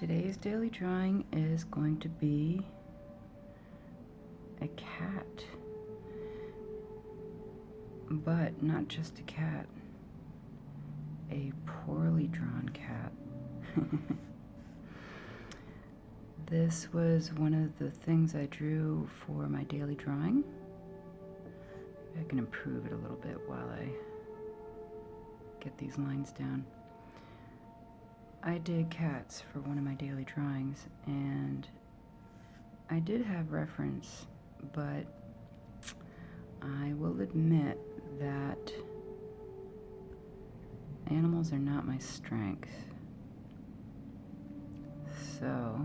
Today's daily drawing is going to be a cat, but not just a cat, a poorly drawn cat. This was one of the things I drew for my daily drawing. Maybe I can improve it a little bit while I get these lines down. I did cats for one of my daily drawings, and I did have reference, but I will admit that animals are not my strength. So,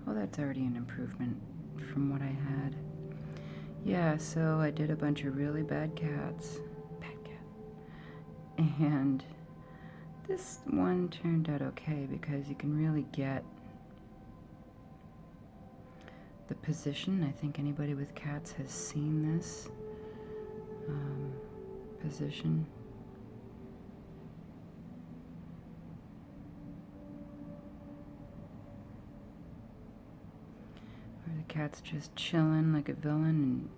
well, that's already an improvement from what I had. Yeah, so I did a bunch of really bad cats. And this one turned out okay because you can really get the position. I think anybody with cats has seen this position. Where the cat's just chilling like a villain and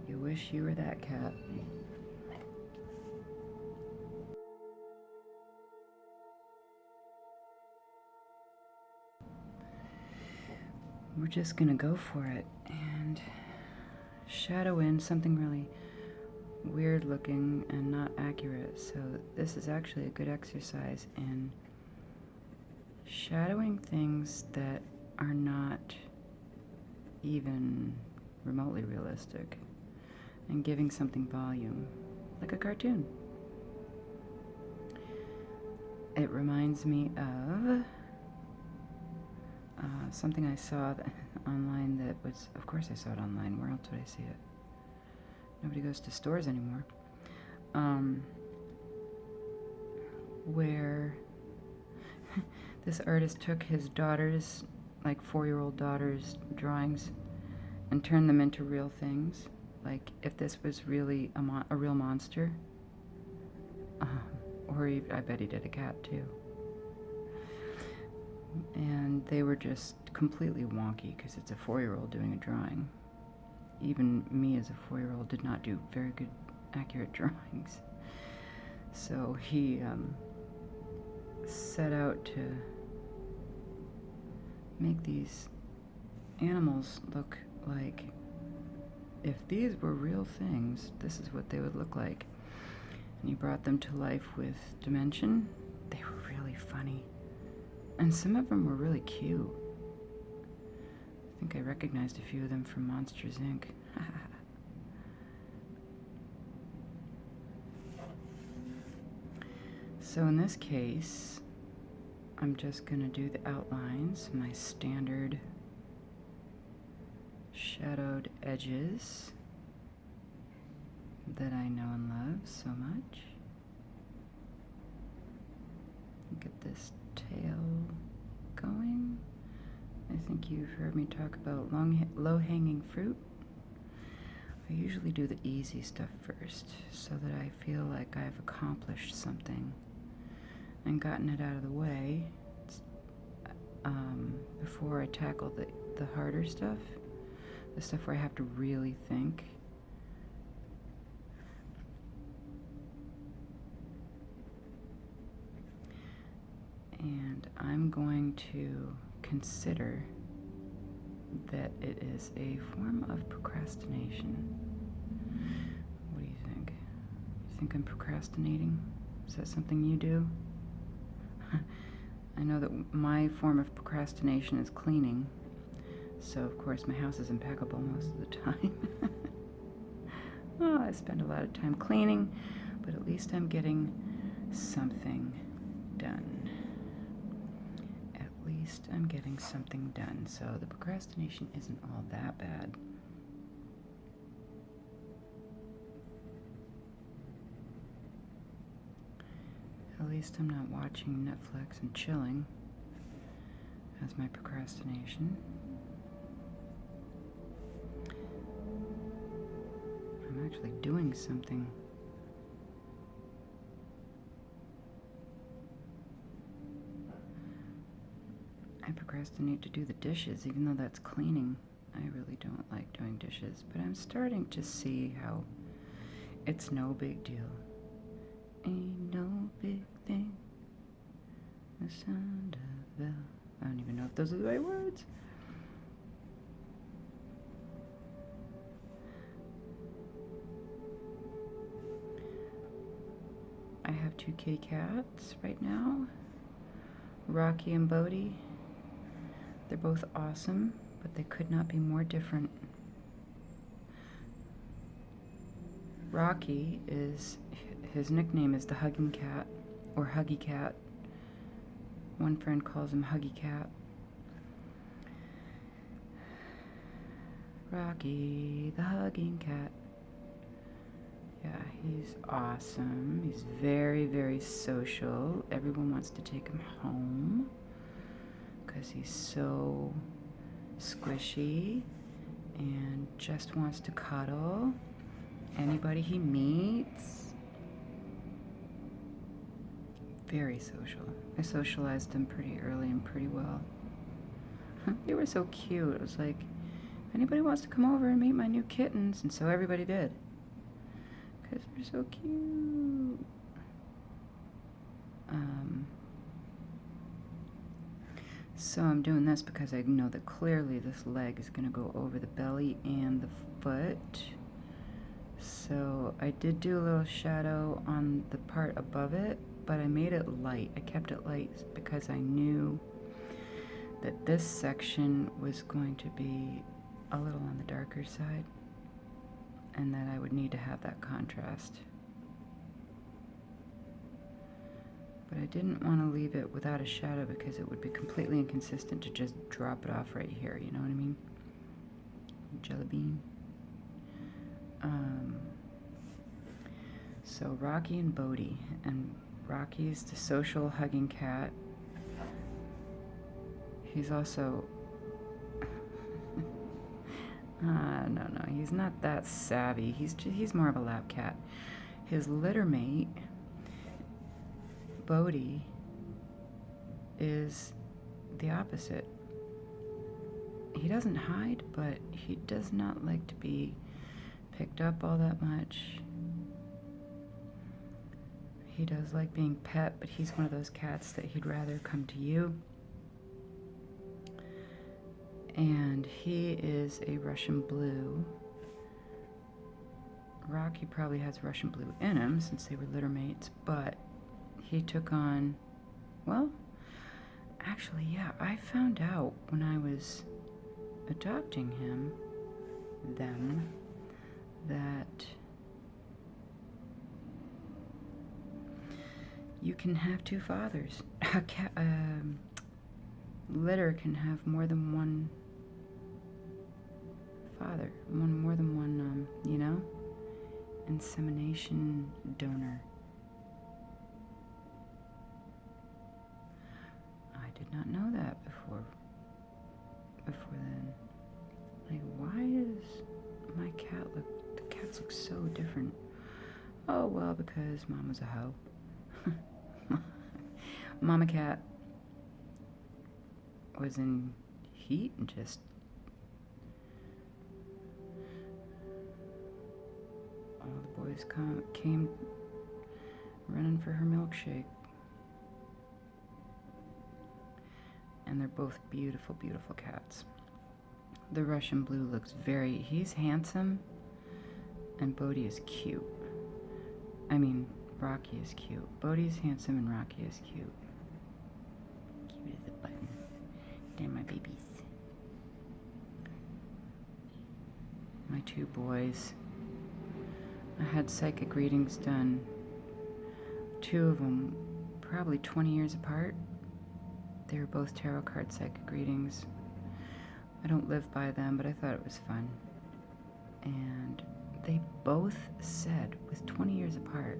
you wish you were that cat. We're just gonna go for it and shadow in something really weird looking and not accurate. So this is actually a good exercise in shadowing things that are not even remotely realistic and giving something volume, like a cartoon. It reminds me of something I saw online that was, of course I saw it online, where else would I see it? Nobody goes to stores anymore. Where this artist took his daughter's, like 4-year-old daughter's drawings and turned them into real things. Like if this was really a real monster. Or I bet he did a cat too. And they were just completely wonky because it's a 4-year-old doing a drawing. Even me as a 4-year-old did not do very good, accurate drawings. So he set out to make these animals look like, if these were real things, this is what they would look like. And he brought them to life with dimension. They were really funny. And some of them were really cute. I think I recognized a few of them from Monsters, Inc. So in this case, I'm just going to do the outlines, my standard shadowed edges that I know and love so much. Get this tail going. I think you've heard me talk about low-hanging fruit. I usually do the easy stuff first so that I feel like I've accomplished something and gotten it out of the way before I tackle the harder stuff, the stuff where I have to really think. And I'm going to consider that it is a form of procrastination. What do you think? You think I'm procrastinating? Is that something you do? I know that my form of procrastination is cleaning, so of course my house is impeccable most of the time. Oh, I spend a lot of time cleaning, but at least I'm getting something done. At least I'm getting something done, so the procrastination isn't all that bad. At least I'm not watching Netflix and chilling as my procrastination. I'm actually doing something procrastinate to do the dishes, even though that's cleaning. I really don't like doing dishes, but I'm starting to see how it's no big deal. Ain't no big thing. The sound of bell. I don't even know if those are the right words. I have 2 kitty cats right now, Rocky and Bodhi. They're both awesome, but they could not be more different. Rocky his nickname is the Hugging Cat, or Huggy Cat. One friend calls him Huggy Cat. Rocky, the Hugging Cat. Yeah, he's awesome. He's very, very social. Everyone wants to take him home because he's so squishy and just wants to cuddle anybody he meets. Very social. I socialized them pretty early and pretty well. They were so cute. It was like, if anybody wants to come over and meet my new kittens, and so everybody did. Because they're so cute. So I'm doing this because I know that clearly this leg is going to go over the belly and the foot. So I did do a little shadow on the part above it, but I made it light. I kept it light because I knew that this section was going to be a little on the darker side, and that I would need to have that contrast. But I didn't want to leave it without a shadow because it would be completely inconsistent to just drop it off right here, you know what I mean? Jelly bean. So Rocky and Bodhi, and Rocky's the social hugging cat. He's also no, he's not that savvy. He's more of a lap cat. His litter mate, Bodhi, is the opposite. He doesn't hide, but he does not like to be picked up all that much. He does like being pet, but he's one of those cats that he'd rather come to you. And he is a Russian blue. Rocky probably has Russian blue in him since they were litter mates, but he took on, well, actually, yeah, I found out when I was adopting them, that you can have 2 fathers. A cat, litter can have more than one father, more than one, insemination donor. I did not know that before then. Like, why does my cat the cats look so different? Oh, well, because Mom was a hoe. Mama cat was in heat and just all the boys came running for her milkshake. And they're both beautiful, beautiful cats. The Russian blue looks he's handsome, and Bodhi is cute. I mean, Rocky is cute. Bodhi's handsome and Rocky is cute. Cute as a button. They're my babies. My 2 boys. I had psychic readings done. 2 of them, probably 20 years apart. They were both tarot card psychic readings. I don't live by them, but I thought it was fun. And they both said, with 20 years apart,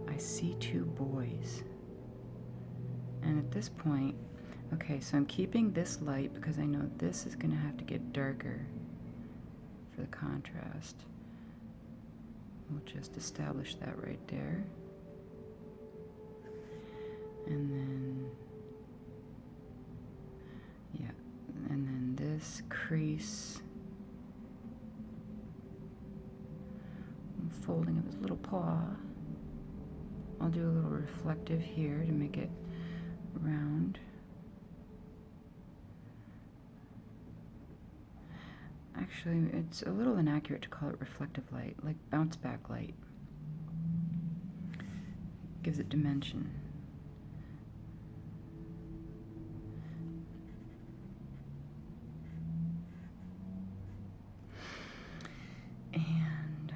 I see 2 boys. And at this point, okay, so I'm keeping this light because I know this is going to have to get darker for the contrast. We'll just establish that right there. And then this crease. Folding of his little paw. I'll do a little reflective here to make it round. Actually, it's a little inaccurate to call it reflective light, like bounce back light. Gives it dimension. And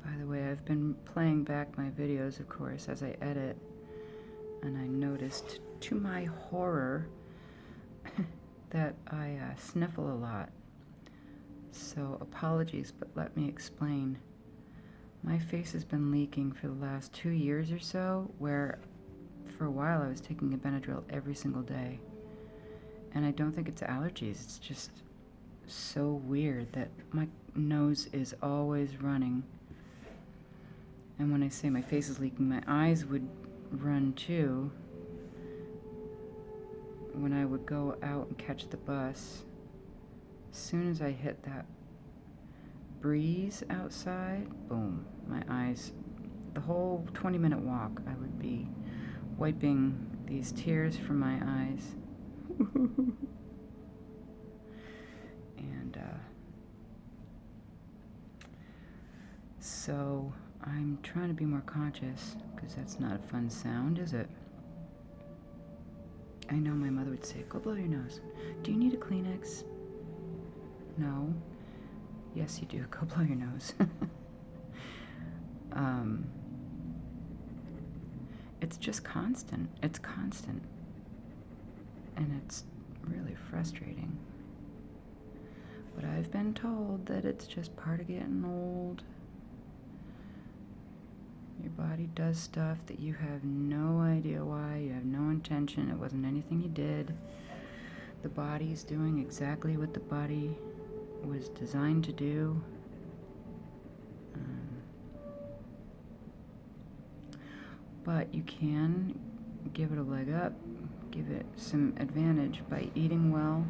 by the way, I've been playing back my videos, of course, as I edit, and I noticed, to my horror, that I sniffle a lot. So apologies, but let me explain. My face has been leaking for the last 2 years or so, where for a while I was taking a Benadryl every single day. And I don't think it's allergies, it's just so weird that my nose is always running. And when I say my face is leaking, my eyes would run too. When I would go out and catch the bus, as soon as I hit that breeze outside, boom, my eyes, the whole 20-minute walk, I would be wiping these tears from my eyes. And so I'm trying to be more conscious, because that's not a fun sound, is it? I know my mother would say, go blow your nose. Do you need a Kleenex? No. Yes, you do. Go blow your nose. It's just constant. It's constant. And it's really frustrating. But I've been told that it's just part of getting old. Your body does stuff that you have no idea why, you have no intention, it wasn't anything you did. The body's doing exactly what the body was designed to do. But you can give it a leg up, give it some advantage by eating well,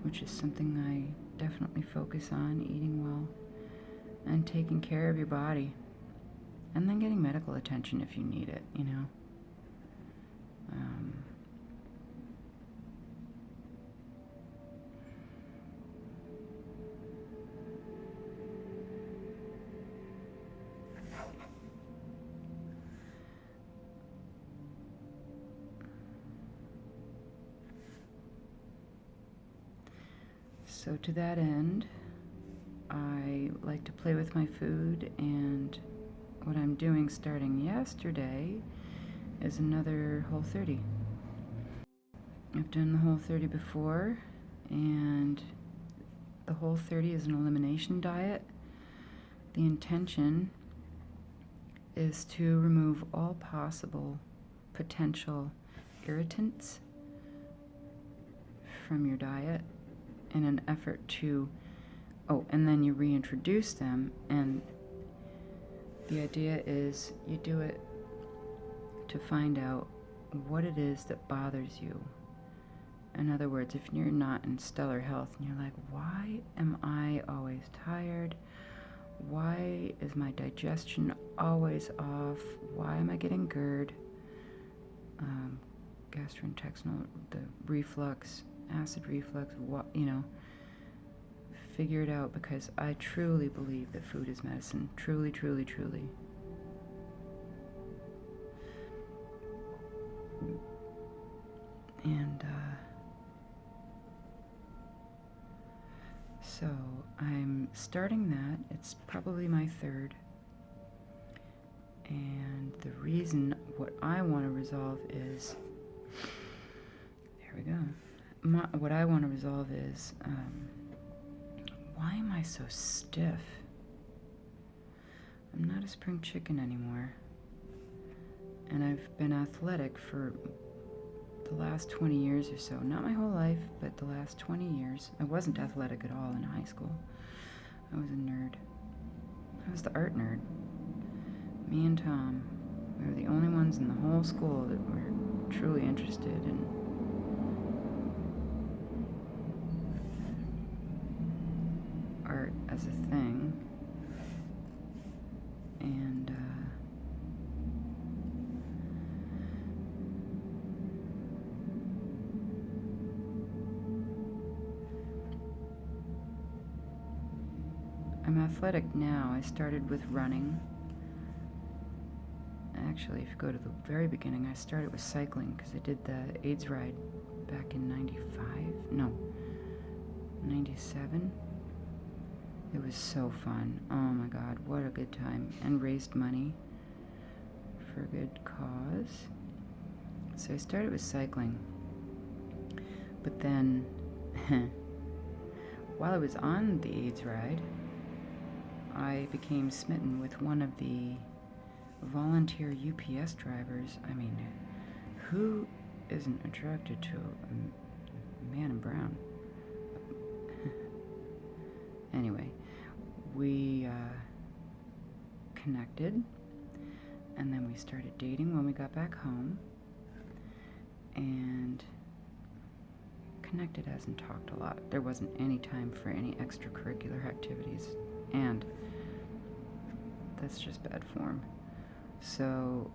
which is something I definitely focus on, eating well, and taking care of your body. And then getting medical attention if you need it, you know. So to that end, I like to play with my food, and what I'm doing starting yesterday is another Whole30. I've done the Whole30 before, and the Whole30 is an elimination diet. The intention is to remove all possible potential irritants from your diet in an effort to, and then you reintroduce them, and the idea is you do it to find out what it is that bothers you. In other words, if you're not in stellar health and you're like, why am I always tired? Why is my digestion always off? Why am I getting GERD? Gastrointestinal, the reflux, acid reflux, figure it out, because I truly believe that food is medicine. Truly, truly, truly. And so I'm starting that. It's probably my third. And the reason what I want to resolve is, there we go. What I want to resolve is, why am I so stiff? I'm not a spring chicken anymore. And I've been athletic for the last 20 years or so. Not my whole life, but the last 20 years. I wasn't athletic at all in high school. I was a nerd. I was the art nerd. Me and Tom, we were the only ones in the whole school that were truly interested in as a thing. And I'm athletic now. I started with running. Actually, if you go to the very beginning, I started with cycling because I did the AIDS ride back in 97. It was so fun. Oh my God, what a good time. And raised money for a good cause. So I started with cycling. But then, while I was on the AIDS ride, I became smitten with one of the volunteer UPS drivers. I mean, who isn't attracted to a man in brown? Anyway, we connected, and then we started dating when we got back home, and connected as and talked a lot. There wasn't any time for any extracurricular activities, and that's just bad form. So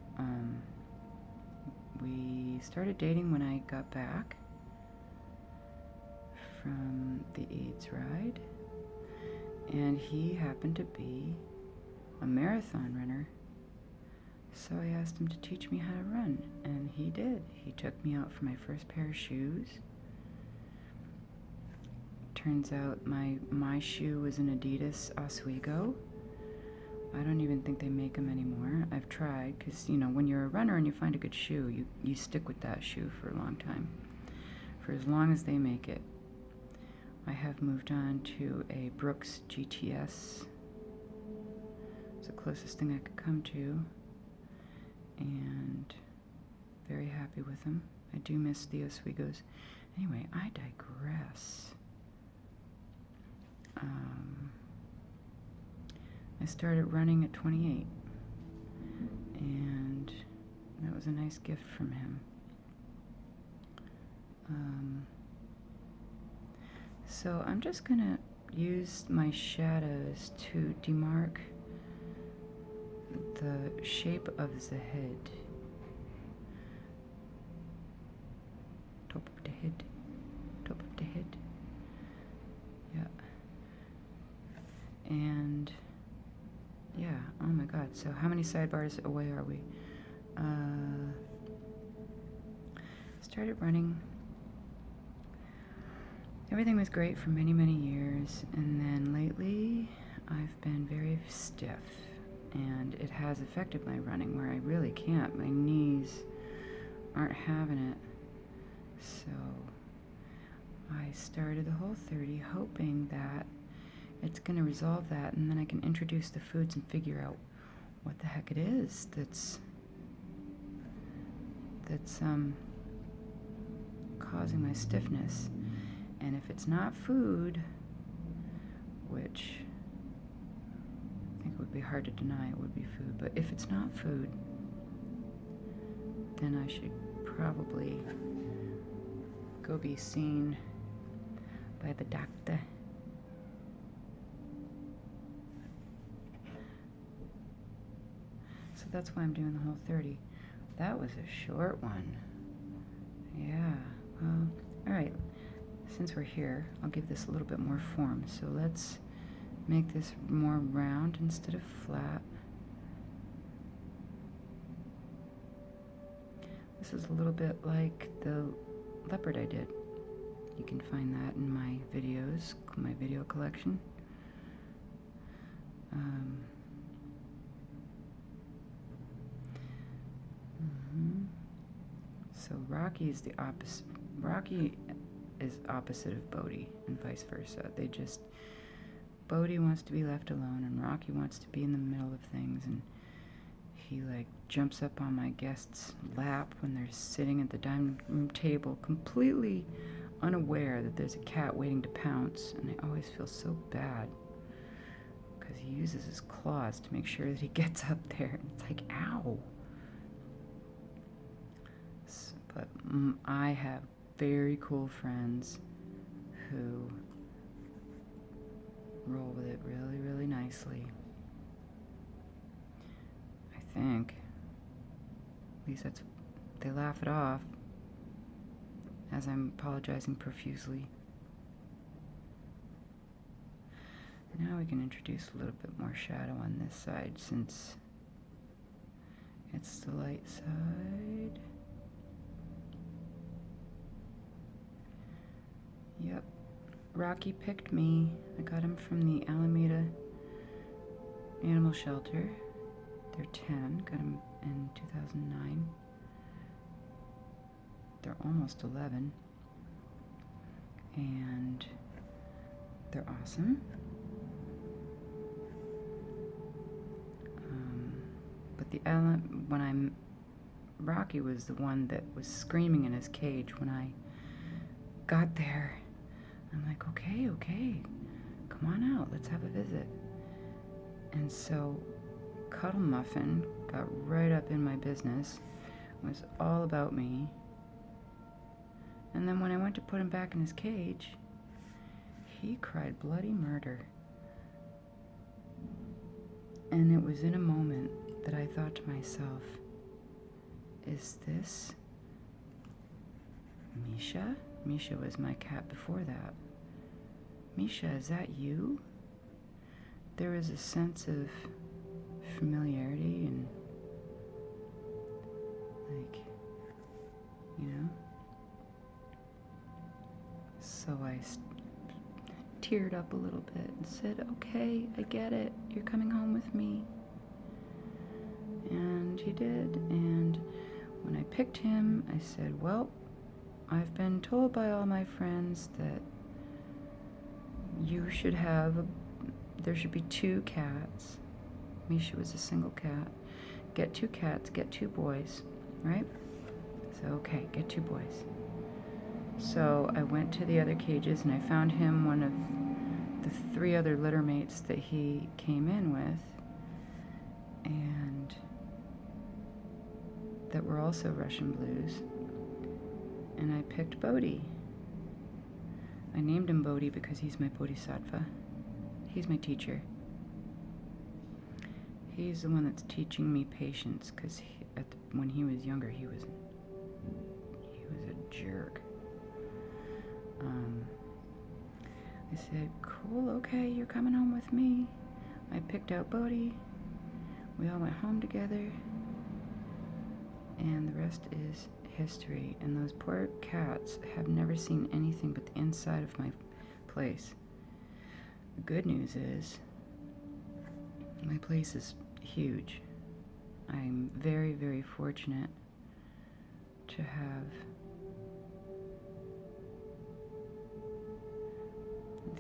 we started dating when I got back from the AIDS ride, and he happened to be a marathon runner. So I asked him to teach me how to run, and he did. He took me out for my first pair of shoes. Turns out my shoe was an Adidas Oswego. I don't even think they make them anymore. I've tried, because, you know, when you're a runner and you find a good shoe, you stick with that shoe for a long time, for as long as they make it. I have moved on to a Brooks GTS. It's the closest thing I could come to, and very happy with them. I do miss the Oswegos. Anyway, I digress. I started running at 28, and that was a nice gift from him. So I'm just gonna use my shadows to demark the shape of the head. Top of the head. Top of the head. Yeah. And yeah, oh my God. So how many sidebars away are we? Started running. Everything was great for many, many years, and then lately I've been very stiff, and it has affected my running where I really can't. My knees aren't having it. So I started the Whole30 hoping that it's going to resolve that, and then I can introduce the foods and figure out what the heck it is that's causing my stiffness. And if it's not food, which I think it would be hard to deny it would be food, but if it's not food, then I should probably go be seen by the doctor. So that's why I'm doing the Whole30. That was a short one. Yeah, well, all right. Since we're here, I'll give this a little bit more form. So let's make this more round instead of flat. This is a little bit like the leopard I did. You can find that in my videos, my video collection. So Rocky is the opposite. Rocky is opposite of Bodhi, and vice versa. Bodhi wants to be left alone, and Rocky wants to be in the middle of things, and he like jumps up on my guest's lap when they're sitting at the dining room table, completely unaware that there's a cat waiting to pounce, and I always feel so bad because he uses his claws to make sure that he gets up there, and it's like, ow. But I have very cool friends who roll with it really, really nicely. I think. At least that's, they laugh it off as I'm apologizing profusely. Now we can introduce a little bit more shadow on this side since it's the light side. Yep, Rocky picked me. I got him from the Alameda Animal Shelter. They're 10, got him in 2009. They're almost 11. And they're awesome. But Rocky was the one that was screaming in his cage when I got there. I'm like, okay, come on out, let's have a visit. And so Cuddle Muffin got right up in my business, was all about me. And then when I went to put him back in his cage, he cried bloody murder. And it was in a moment that I thought to myself, is this Misha? Misha was my cat before that. Misha, is that you? There was a sense of familiarity and, like, you know? So I teared up a little bit and said, okay, I get it. You're coming home with me. And he did. And when I picked him, I said, well, I've been told by all my friends that there should be 2 cats. Misha was a single cat. Get 2 cats, get 2 boys, right? So, okay, get 2 boys. So I went to the other cages and I found him one of the 3 other litter mates that he came in with, and that were also Russian blues. And I picked Bodhi. I named him Bodhi because he's my bodhisattva. He's my teacher. He's the one that's teaching me patience, because when he was younger, he was a jerk. I said, cool, okay, you're coming home with me. I picked out Bodhi. We all went home together. And the rest is history. And those poor cats have never seen anything but the inside of my place. The good news is, my place is huge. I'm very, very fortunate to have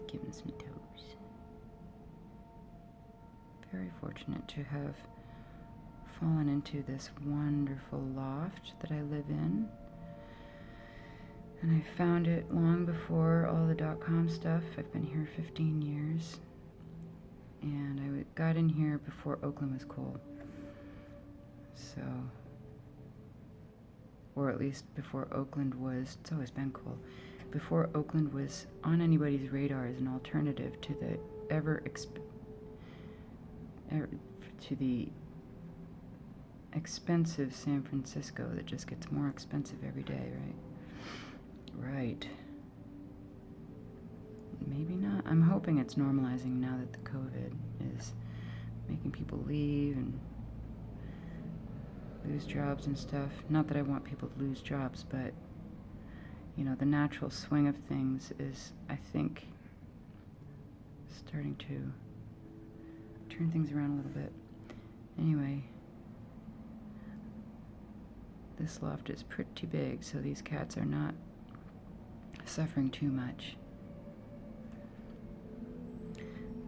giving some toes. Very fortunate to have fallen into this wonderful loft that I live in. And I found it long before all the .com stuff. I've been here 15 years. And I got in here before Oakland was cool. So, or at least before Oakland was, it's always been cool. Before Oakland was on anybody's radar as an alternative to the to the expensive San Francisco that just gets more expensive every day, right? Right. Maybe not. I'm hoping it's normalizing now that the COVID is making people leave and lose jobs and stuff. Not that I want people to lose jobs, but you know, the natural swing of things is, I think, starting to turn things around a little bit. Anyway, this loft is pretty big, so these cats are not suffering too much.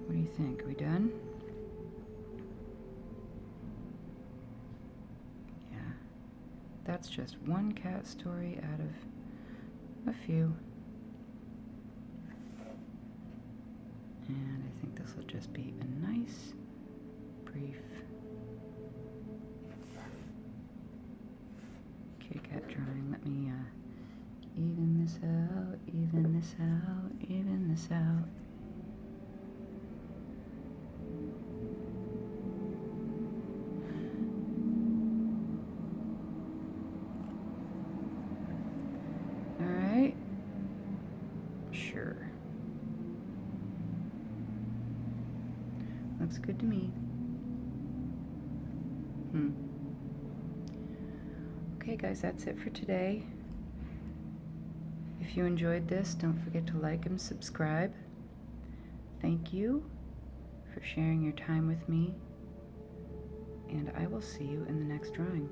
What do you think? Are we done? Yeah. That's just one cat story out of a few. And I think this will just be a nice, brief kitty cat drawing. Let me even this out, even this out, even this out. sure. Looks good to me. Okay guys, that's it for today. If you enjoyed this, don't forget to like and subscribe. Thank you for sharing your time with me, and I will see you in the next drawing.